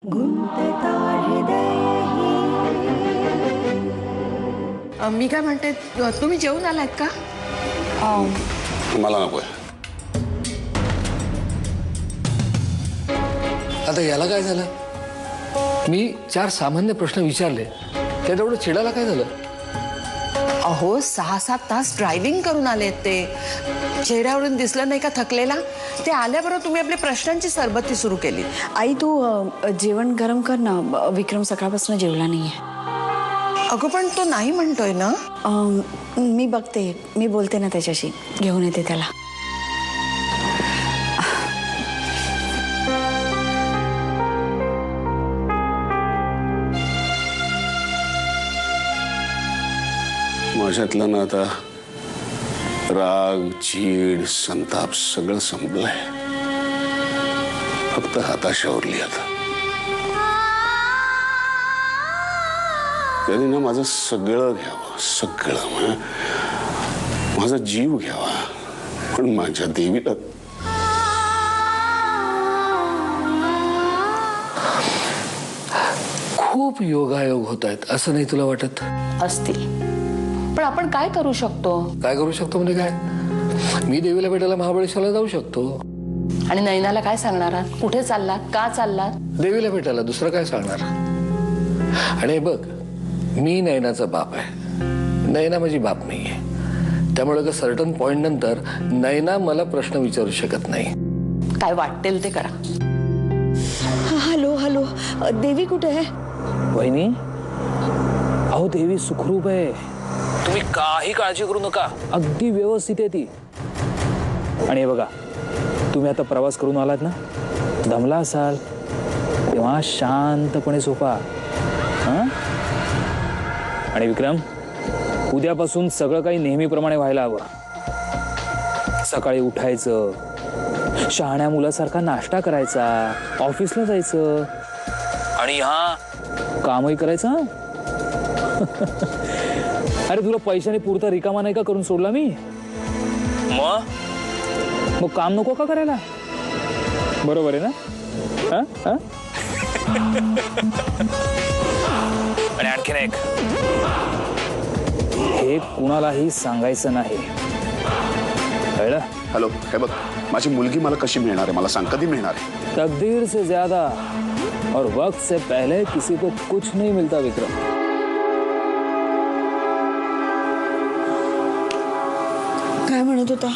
मी काय म्हणते, तुम्ही जेवून आलात का? मला नकोय. आता याला काय झालं? मी 4 सामान्य प्रश्न विचारले, त्यात एवढं चिडायला काय झालं? अहो 6-7 तास ड्रायव्हिंग करून आलेत ते. चेहऱ्यावरून दिसलं नाही का थकलेला? ते आल्याबरोबर तुम्ही आपल्या प्रश्नांची सरबत्ती सुरू केली. आई तू जेवण गरम कर ना, विक्रम सकाळपासून जेवला नाहीये. अगं पण तो नाही म्हणतोय ना. मी बघते, मी बोलते ना त्याच्याशी, घेऊन येते त्याला. माझ्यातलं ना आता राग, चीड, संताप सगळं संपलंय. फक्त हताशा उरली आता. त्यांनी ना माझं सगळं घ्यावं, सगळं माझा जीव घ्यावा, पण माझ्या देवीला खूप योगायोग होत आहेत, असं नाही तुला वाटत? असतील, पण आपण काय करू शकतो? काय करू शकतो म्हणजे काय? मी देवीला भेटायला महाबळेश्वरला जाऊ शकतो. आणि नैनाला काय सांगणार आहात? कुठे चाललात? का चाललात? देवीला भेटायला, दुसरं काय सांगणार? आणि बघ, मी नैनाचा बाप आहे, नैना माझी बाप नाहीये. त्यामुळे सर्टन पॉइंट नंतर नैना मला प्रश्न विचारू शकत नाही. काय वाटेल ते करा. हॅलो हॅलो, देवी कुठे आहे? वहिनी, अहो देवी सुखरूप आहे, तुम्ही काही काळजी करू नका, अगदी व्यवस्थित आहे ती. आणि हे बघा, तुम्ही आता प्रवास करून आलात ना, दमला असाल तेव्हा शांतपणे झोपा. हां? आणि विक्रम, उद्यापासून सगळं काही नेहमीप्रमाणे व्हायला हवं. सकाळी उठायचं, शहाण्या मुलासारखा नाश्ता करायचा, ऑफिसला जायचं, आणि कामही करायचं. अरे तुला पैशाने पुरता रिकामा नाही का करून सोडला मी? मग काम नको का करायला? बरोबर आहे ना? आणि आणखीन एक, हे कुणालाही सांगायचं नाही, कळलं? हॅलो, हे बघ, माझी मुलगी मला कशी मिळणार आहे मला सांग, कधी मिळणार आहे? तकदीर से ज्यादा और वक्त से पहले किसी को कुछ नहीं मिलता विक्रम. काय म्हणत होता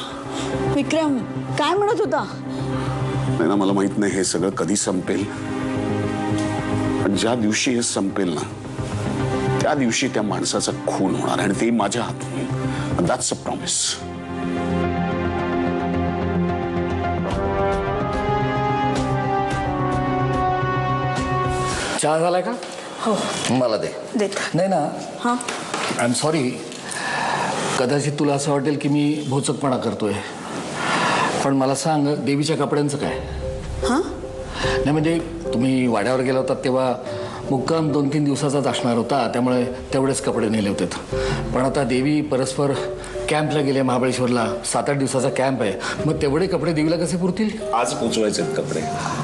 विक्रम? काय म्हणत होता? नाही ना, मला माहित नाही हे सगळं कधी संपेल. पण ज्या दिवशी हे संपेल ना, त्या दिवशी त्या माणसाचा खून होणार, आणि ते माझ्या हातून. That's a promise. चहा झालाय का? हो, मला दे. देत. नाही ना, हां, आय एम सॉरी. कदाचित तुला असं वाटेल की मी भोचकपणा करतोय, पण मला सांग, देवीच्या कपड्यांचं काय? हां, नाही म्हणजे तुम्ही वाड्यावर गेला होता तेव्हा मुक्काम 2-3 दिवसाचाच असणार होता, त्यामुळे तेवढेच कपडे नेले होते. पण आता देवी परस्पर कॅम्पला गेले महाबळेश्वरला, 7-8 दिवसाचा कॅम्प आहे. मग तेवढे कपडे देवीला कसे पुरतील? आज पोचवायचे आहेत कपडे.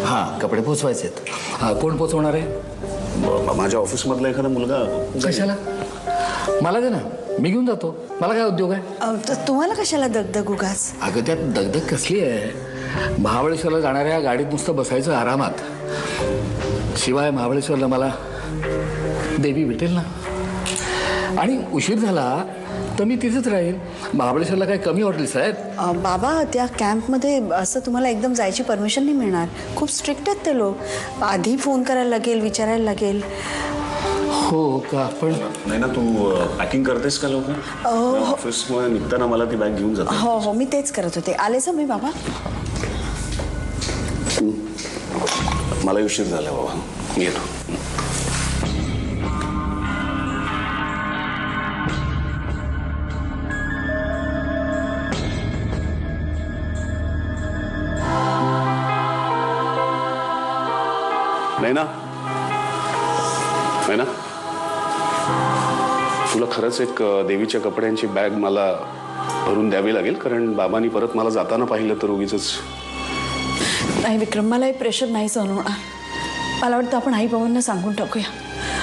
हां, कपडे पोचवायचे आहेत. हां, कोण पोचवणार आहे? माझ्या ऑफिसमधला एखादा मुलगा. कशाला? मला दे ना, मी घेऊन जातो. मला काय उद्योग आहे? तुम्हाला कशाला दगदग उगाच? अगं त्यात दगदग कसली आहे? महाबळेश्वरला जाणाऱ्या गाडीत नुसतं बसायचं आरामात. शिवाय महाबळेश्वरला मला देवी भेटेल ना, आणि उशीर झाला तर मी तिथेच राहील. महाबळेश्वरला काय कमी हॉटेल साहेब? बाबा, त्या कॅम्पमध्ये असं तुम्हाला एकदम जायची परमिशन नाही मिळणार. खूप स्ट्रिक्ट आहेत ते लोक. आधी फोन करायला लागेल, विचारायला लागेल. हो का? पण नाही ना, तू पॅकिंग करतेस का लवकर? ऑफिसमध्ये निघताना मला ती बॅग घेऊन जाते. हो हो, मी तेच करत होते. आलेच मी बाबा. मला उशीर झाला बाबा, मी येतो. नाही ना, नाही ना, तुला खरंच एक देवीच्या कपड्यांची बॅग मला भरून द्यावी लागेल, कारण बाबांनी परत मला जाताना पाहिलं तर उगीच. नाही विक्रम, मला हे प्रेशर नाही सहन होणार. मला वाटतं आपण आई बाबांना सांगून टाकूया.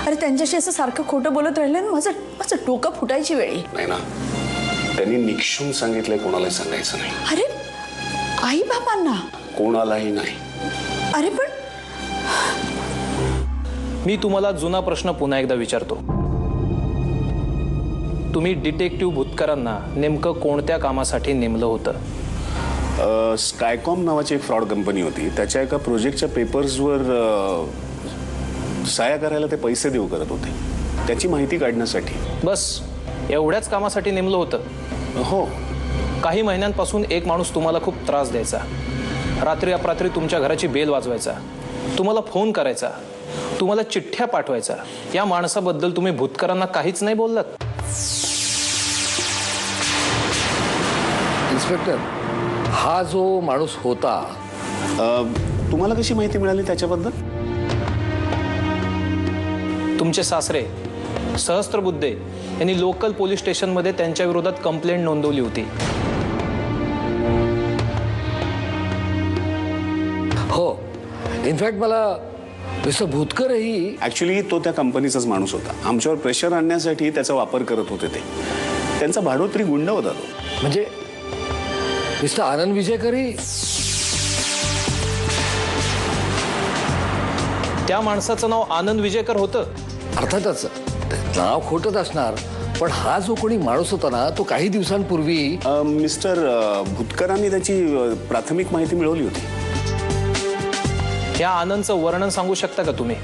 अरे त्यांच्याशी असं सारखं खोटं बोलत राहिलं ना माझं माझं डोकं फुटायची वेळ येईल. नाही ना, त्यांनी निक्षून सांगितलंय कोणालाही सांगायचं नाही. अरे आई बाबांना कोणालाही नाही. अरे पण मी तुम्हाला जुना प्रश्न पुन्हा एकदा विचारतो. तुम्ही डिटेक्टिव्ह भुतकरांना नेमकं कोणत्या कामासाठी नेमलं होतं? स्कायकॉम नावाची एक फ्रॉड कंपनी होती. त्याच्या एका प्रोजेक्टच्या पेपर्सवर सह्या करायला ते पैसे देऊ करत होते, त्याची माहिती काढण्यासाठी. बस एवढ्याच कामासाठी नेमलं होतं? हो. काही महिन्यांपासून एक माणूस तुम्हाला खूप त्रास द्यायचा, रात्री अपरात्री तुमच्या घराची बेल वाजवायचा, तुम्हाला फोन करायचा, तुम्हाला चिठ्ठ्या पाठवायचा. या माणसाबद्दल तुम्ही भुतकरांना काहीच नाही बोललात? इन्स्पेक्टर, हा जो माणूस होता तुम्हाला कशी माहिती मिळाली त्याच्याबद्दल? तुमचे सासरे सहस्त्रबुद्धे यांनी लोकल पोलीस स्टेशनमध्ये त्यांच्या विरोधात कंप्लेंट नोंदवली होती. हो, इनफॅक्ट मला मिस्टर भुतकरही ऍक्च्युली तो त्या कंपनीचाच माणूस होता. आमच्यावर प्रेशर आणण्यासाठी त्याचा वापर करत होते ते. त्यांचा भाडोत्री गुंड होता तो. म्हणजे मिस्टर आनंद विजयकरही? त्या माणसाचं नाव आनंद विजयकर होतं? अर्थातच नाव खोटच असणार, पण हा जो कोणी माणूस होता ना तो काही दिवसांपूर्वी मिस्टर भुतकरांनी त्याची प्राथमिक माहिती मिळवली होती. या आनंदचं वर्णन सांगू शकता का तुम्ही?